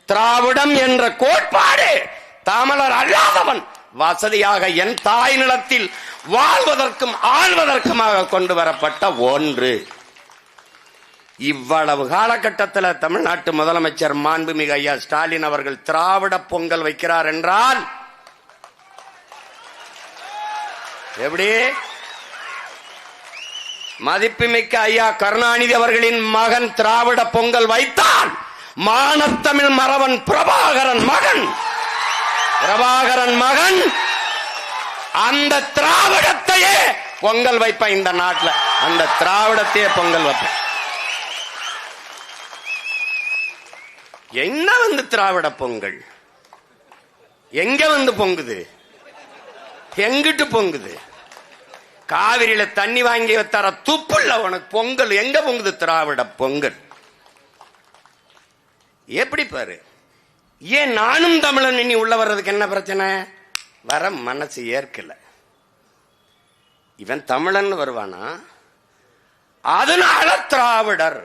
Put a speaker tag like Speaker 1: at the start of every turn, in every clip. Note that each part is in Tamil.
Speaker 1: திராவிடம் என்ற கோட்பாடு தமிழர் அல்லாதவன் வசதியாக என் தாய் நிலத்தில் வாழ்வதற்கும் ஆள்வதற்குமாக கொண்டு வரப்பட்ட ஒன்று. இவ்வளவு காலகட்டத்தில் தமிழ்நாட்டு முதலமைச்சர் மாண்புமிகு ஐயா ஸ்டாலின் அவர்கள் திராவிட பொங்கல் வைக்கிறார் என்றால் எப்படி? மதிப்புமிக்க ஐயா கருணாநிதி அவர்களின் மகன் திராவிட பொங்கல் வைத்தான். மானத்தமிழ் மறவன் பிரபாகரன் மகன் அந்த திராவிடத்தையே பொங்கல் வைப்ப இந்த நாட்டில், அந்த திராவிடத்தையே பொங்கல் வைப்ப. என்ன வந்து திராவிட பொங்கல் எங்க வந்து பொங்குது? எங்கிட்டு பொங்குது? காவிரியில தண்ணி வாங்கி தர துப்புள்ள உனக்கு பொங்கல் எங்க பொங்குது? திராவிட பொங்கல் எப்படி பாரு? ஏன் நானும் தமிழன் இனி உள்ள வர்றதுக்கு என்ன பிரச்சனை? வர மனசு ஏற்கல. இவன் தமிழன் வருவானா? அதனால திராவிடர்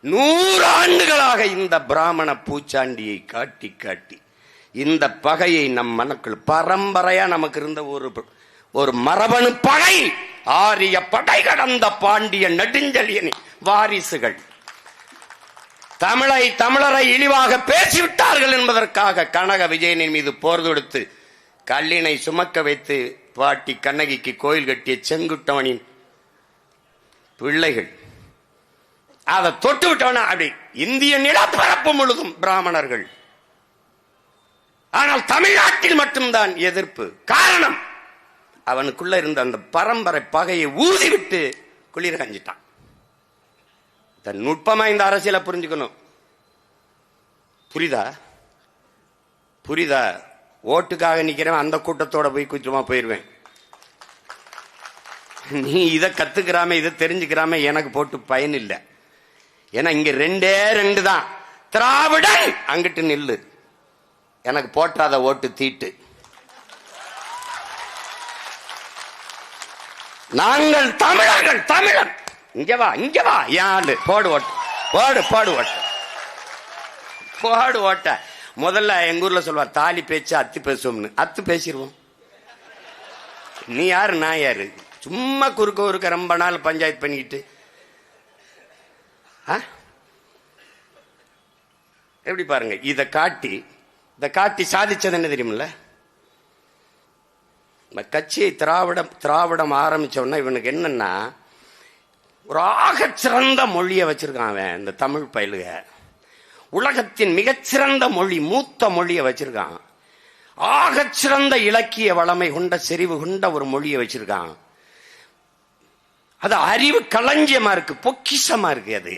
Speaker 1: 100 ஆண்டுகளாக இந்த பிராமண பூச்சாண்டியை காட்டி காட்டி இந்த பகையை நம் மனக்குள் பரம்பரையா நமக்கு இருந்த ஒரு மரபணு பகை. ஆரிய படை கடந்த பாண்டிய நெடுஞ்செழியன் வாரிசுகள் தமிழரை இழிவாக பேசிவிட்டார்கள் என்பதற்காக கனக விஜயனின் மீது போர் தொடுத்து கல்லினை சுமக்க வைத்து பாட்டி கண்ணகிக்கு கோயில் கட்டிய செங்குட்டவனின் பிள்ளைகள் அதை தொட்டு விட்டவன அப்படி இந்திய நிலப்பரப்பு முழுதும் பிராமணர்கள். ஆனால் தமிழ்நாட்டில் மட்டும்தான் எதிர்ப்பு. காரணம், அவனுக்குள்ள இருந்த அந்த பரம்பரை பகையை ஊதிவிட்டு குளிர கஞ்சிட்டான். நுட்பமா இந்த அரசியலை புரிஞ்சுக்கணும். புரியுதா? ஓட்டுக்காக நிக்கிறேன், அந்த கூட்டத்தோட போய் குற்றமா போயிருவேன். நீ இதை கத்துக்கிறாம இதை தெரிஞ்சுக்கிறாம எனக்கு போட்டு பயன் இல்லை. ஏன்னா இங்க 2 தான். திராவிடன் அங்கிட்டு நில்லு, எனக்கு போட்டாத ஓட்டு தீட்டு. நாங்கள் தமிழர்கள், தமிழன். இங்க வா யாரு போடு ஓட்ட. முதல்ல எங்க ஊர்ல சொல்லுவா, தாலி பேச்சு அத்து பேசுவோம்னு. அத்து பேசிடுவோம். நீ யாரு நான் யாரு? சும்மா குறுக்க ரொம்ப நாள் பஞ்சாயத்து பண்ணிக்கிட்டு எப்படி பாருங்க. இதை காட்டி சாதிச்சது என்ன தெரியுமில்ல? கட்சியை திராவிடம் ஆரம்பிச்சோன்னா இவனுக்கு என்னன்னா, ஒரு ஆகச்சிறந்த மொழியை வச்சிருக்கான் அவன். இந்த தமிழ் பயிலுக உலகத்தின் மிகச்சிறந்த மொழி, மூத்த மொழியை வச்சிருக்கான். ஆகச்சிறந்த இலக்கிய வளமை கொண்ட செறிவு கொண்ட ஒரு மொழியை வச்சிருக்கான். அது அறிவு களஞ்சியமா இருக்கு, பொக்கிஷமா இருக்கு. அது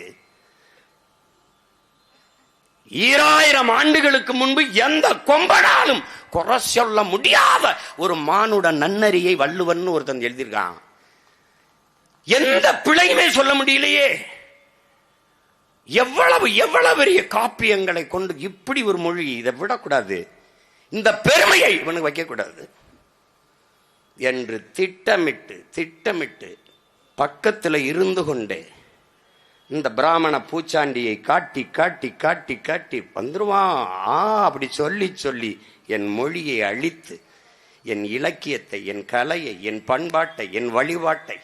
Speaker 1: 2000 ஆண்டுகளுக்கு முன்பு எந்த கொம்பனாலும் குறை சொல்ல முடியாத ஒரு மானுட நன்னறியை வள்ளுவன் ஒருத்தன் எழுதியிருக்கான். எந்த பிழையுமே சொல்ல முடியலையே. எவ்வளவு பெரிய காப்பியங்களை கொண்டு இப்படி ஒரு மொழி, இதை விடக்கூடாது, இந்த பெருமையை இவனுக்கு வைக்க கூடாது என்று திட்டமிட்டு பக்கத்தில் இருந்து கொண்டே இந்த பிராமண பூச்சாண்டியை காட்டி வந்துருவான். அப்படி சொல்லி என் மொழியை அழித்து, என் இலக்கியத்தை, என் கலையை, என் பண்பாட்டை, என் வழிபாட்டை,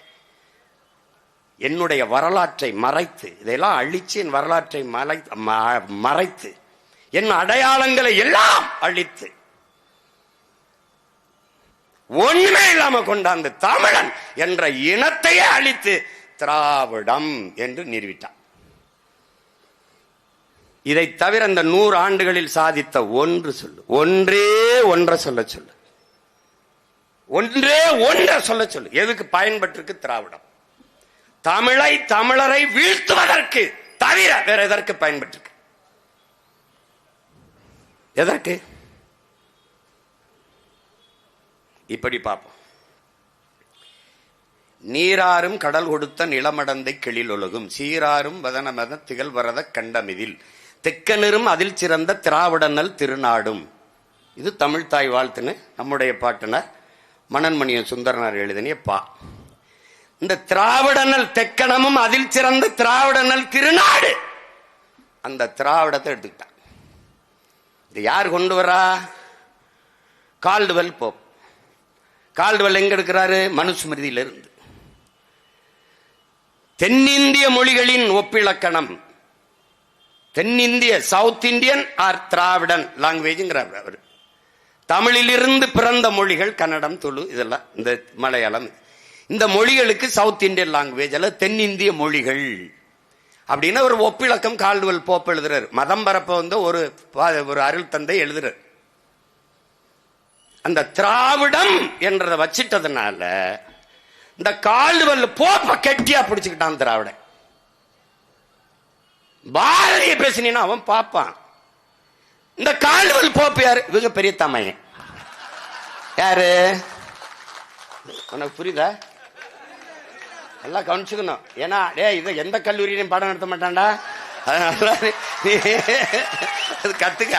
Speaker 1: என்னுடைய வரலாற்றை மறைத்து, இதெல்லாம் அழிச்சு என் வரலாற்றை மறைத்து, என் அடையாளங்களை எல்லாம் அழித்து, ஒண்ணுமே இல்லாம கொண்டாந்து தமிழன் என்ற இனத்தையே அழித்து திராவிடம் என்று நிறுவிட்டான். இதை தவிர இந்த 100 ஆண்டுகளில் சாதித்த ஒன்றே ஒன்றை சொல்ல சொல்லு. எதுக்கு பயன்பட்டிருக்கு திராவிடம்? தமிழரை வீழ்த்துவதற்கு தவிர வேற எதற்கு பயன்பட்டிருக்கு? எதற்கு? இப்படி பார்ப்போம். நீராறும் கடல் கொடுத்த நிலமடந்தை கிளில் ஒழுகும், சீராறும் வதனமத திகழ் வரத கண்டமிதில், தெக்கனரும் அதில் சிறந்த திராவிடனல் திருநாடும். இது தமிழ் தாய் வாழ்த்துன்னு நம்முடைய பாட்டனர் மணன்மணியன் சுந்தரனார் எழுதினிய பா. இந்த திராவிடனல் தெக்கணமும் அதில் சிறந்த திராவிடனல் திருநாடு, அந்த திராவிடத்தை எடுத்துக்கிட்டான். இது யார் கொண்டு வரா? Caldwell Pope. கால்டுவெல் எங்க எடுக்கிறாரு? மனுஸ்மிருதியிலிருந்து. தென்னிந்திய மொழிகளின் ஒப்பிலக்கணம், தென்னிந்திய சவுத் இந்தியன் ஆர் திராவிடன் லாங்குவேஜ்ங்கிறார் அவர். தமிழிலிருந்து பிறந்த மொழிகள் கன்னடம், துளு, இதெல்லாம் இந்த மலையாளம், இந்த மொழிகளுக்கு சவுத் இந்தியன் லாங்குவேஜ் அல்ல தென்னிந்திய மொழிகள் அப்படின்னு ஒரு ஒப்பிலக்கம் கால்டுவெல் போப் எழுதுறாரு. மதம் பரப்ப வந்து ஒரு அருள் தந்தை எழுதுறாரு. அந்த திராவிடம் என்றதை வச்சிட்டதுனால இந்த கால்டுவெல் போப்ப கெட்டியா பிடிச்சுக்கிட்டான் திராவிடன். பாரதிய பேசினா அவன் பாப்பான். இந்த கால்டுவெல் போப்பு யாரு? இவங்க பெரிய தமையன். யாரு? உனக்கு புரியுதா? எல்லாம் கவனிச்சுக்கணும். ஏன்னா இதை எந்த கல்லூரியிலையும் பாடம் நடத்த மாட்டான்டா. அதனால கத்துக்க.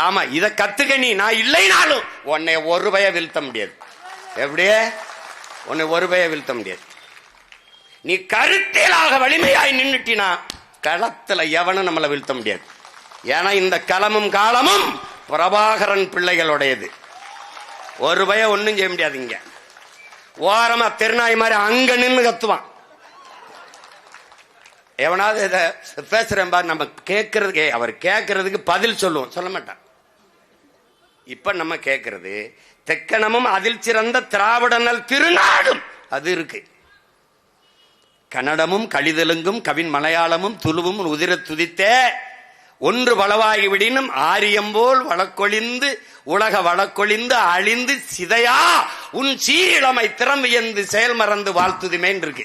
Speaker 1: ஆமா, இத கத்துக்க. நீ நான் இல்லைனாலும் உன்னை ஒரு பய வீழ்த்த முடியாது. எப்படியே உன்னை ஒரு பய வீழ்த்த முடியாது. நீ கருத்தியலாக வலிமையாய் நின்னுட்டினா களத்துல எவனும் நம்மளை வீழ்த்த முடியாது. ஏன்னா இந்த களமும் காலமும் பிரபாகரன் பிள்ளைகளுடையது. ஒரு பய ஒன்னும் செய்ய முடியாது. இங்க ஓரமா திருநாய் மாதிரி அங்க நின்று கத்துவான். எவனாவது இதை பேசுறேன் பாரு, நம்ம கேட்கறதுக்கு அவர் கேட்கறதுக்கு பதில் சொல்லுவோம், சொல்ல மாட்டான். இப்ப நம்ம கேட்கறது தெக்கணமும் அதில் சிறந்த திராவிடனல் திருநாடும் அது இருக்கு. கன்னடமும் கழிதெலுங்கும் கவின் மலையாளமும் துளுவும் உதிர துதித்தே ஒன்று வளவாகி விடினும் ஆரியம்போல் வழக்கொழிந்து உலக வழக்கொழிந்து அழிந்து சிதையா உன் சீரிழமை திறம் வியந்து செயல் மறந்து வாழ்த்துதுமேன் இருக்கு.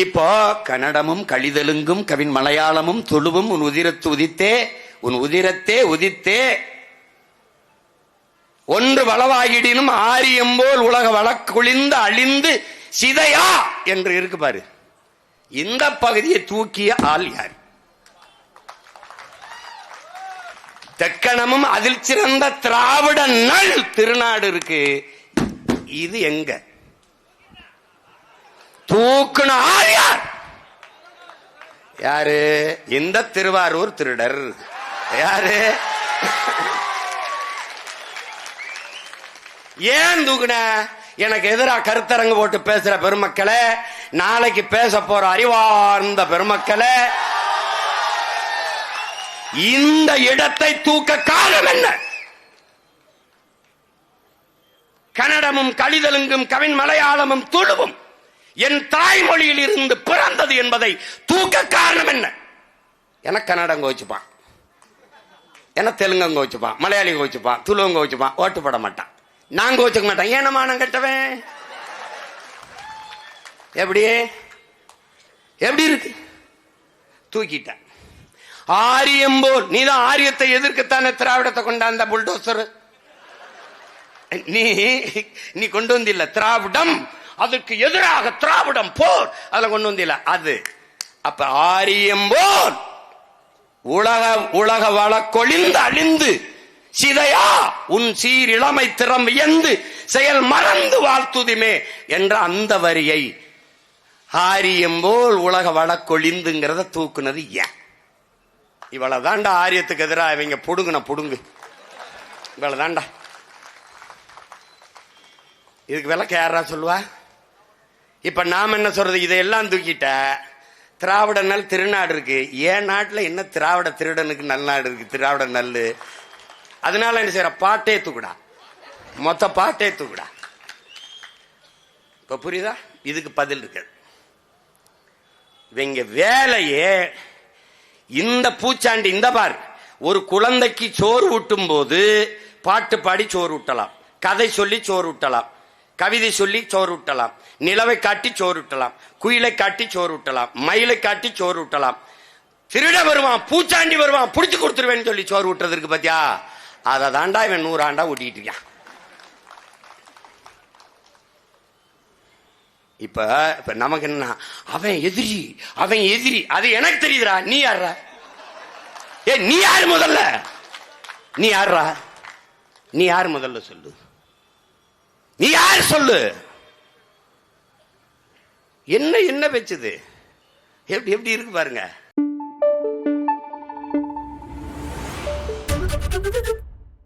Speaker 1: இப்போ கன்னடமும் கழிதெலுங்கும் கவின் மலையாளமும் துளுவும் உன் உதிரத்து உதித்தே உன் உதிரத்தே உதித்தே ஒன்று வளவாகிடினும் ஆரியம்போல் உலக வழக்கொழிந்து அழிந்து சிதையா என்று இருக்கு பாரு. இந்த பகுதியை தூக்கிய ஆள் யார்? தெக்கணமும் அதில் சிறந்த திராவிட நல் திருநாடு இருக்கு. இது எங்க தூக்குன ஆள் யார்? யாரு? இந்த திருவாரூர் திருடர். யாரு? ஏன் தூக்குன? எனக்கு எதிராக கருத்தரங்கு போட்டு பேசுற பெருமக்களே, நாளைக்கு பேச போற அறிவார்ந்த பெருமக்களே, இந்த இடத்தை தூக்க காரணம் என்ன? கன்னடமும் கழிதெலுங்கும் கவின் மலையாளமும் துளுவும் என் தாய்மொழியில் இருந்து பிறந்தது என்பதை தூக்க காரணம் என்ன? என கன்னடம் கோச்சுப்பான், என தெலுங்கு கோச்சுப்பான், மலையாளி கோச்சுப்பான், துளுவங்க கோச்சுப்பான், ஓட்டு போட மாட்டான். நான் கோச்சுக்க மாட்டேன். ஏனமா நான் கட்டவன்? எப்படி எப்படி இருக்கு? தூக்கிட்டேன். ஆரியம்போல் நீதான் ஆரியத்தை எதிர்க்கத்தானே திராவிடத்தை கொண்டாந்த புல்டோசர். நீ கொண்டு வந்தில்ல திராவிடம், அதுக்கு எதிராக திராவிடம் போர் அதுல கொண்டு வந்தில்ல அது. அப்ப ஆரியம்போல் உலக வழக்கொழிந்து அழிந்து சிதையா உன் சீர் இளமை திறம் வியந்து செயல் மறந்து வாழ்த்துதுமே என்ற அந்த வரியை ஆரியம்போல் உலக வழக்கொழிந்துங்கிறத தூக்குனது ஏன்? இவ்வளவுதான்டா ஆரியத்துக்கு எதிராக இவங்க புடுங்குன புடுங்கு. இவ்வளவுதான்டா. இதுக்கு விளக்க யாரா சொல்லுவா? இப்ப நாம என்ன சொல்றது? இதையெல்லாம் தூக்கிட்ட திராவிட நல் திருநாடு இருக்கு. ஏன் நாட்டுல என்ன திராவிட திருடனுக்கு நல்நாடு இருக்கு? திராவிட நல்லு. அதனால என்ன செய்யற? பாட்டே தூக்குடா, மொத்த பாட்டே தூக்குடா. இப்ப புரியுதா? இதுக்கு பதில் இருக்கு. இவங்க வேலையே இந்த பூச்சாண்டி. இந்த பார், ஒரு குழந்தைக்கு சோறு ஊட்டும் போது பாட்டு பாடி சோறு ஊட்டலாம், கதை சொல்லி சோறு ஊட்டலாம், கவிதை சொல்லி சோறு ஊட்டலாம், நிலவை காட்டி சோறு ஊட்டலாம், குயிலை காட்டி சோறு ஊட்டலாம், மயிலை காட்டி சோறு ஊட்டலாம். திருட வருவான், பூச்சாண்டி வருவான், புடிச்சு கொடுத்துருவேன்னு சொல்லி சோறு ஊட்டுறது இருக்கு பாத்தியா? அதை தாண்டா இவன் 100 ஆண்டா ஊட்டிட்டு இருக்கான். இப்ப நமக்கு என்ன? அவன் எதிரி, அவன் எதிரி. அது எனக்கு தெரியுதுடா. நீ யாரா? நீ யாரு முதல்ல? நீ யாரா? நீ யாரு முதல்ல சொல்லு. நீ யாரு சொல்லு. என்ன என்ன வச்சது? எப்படி எப்படி இருக்கு பாருங்க.
Speaker 2: Thank you.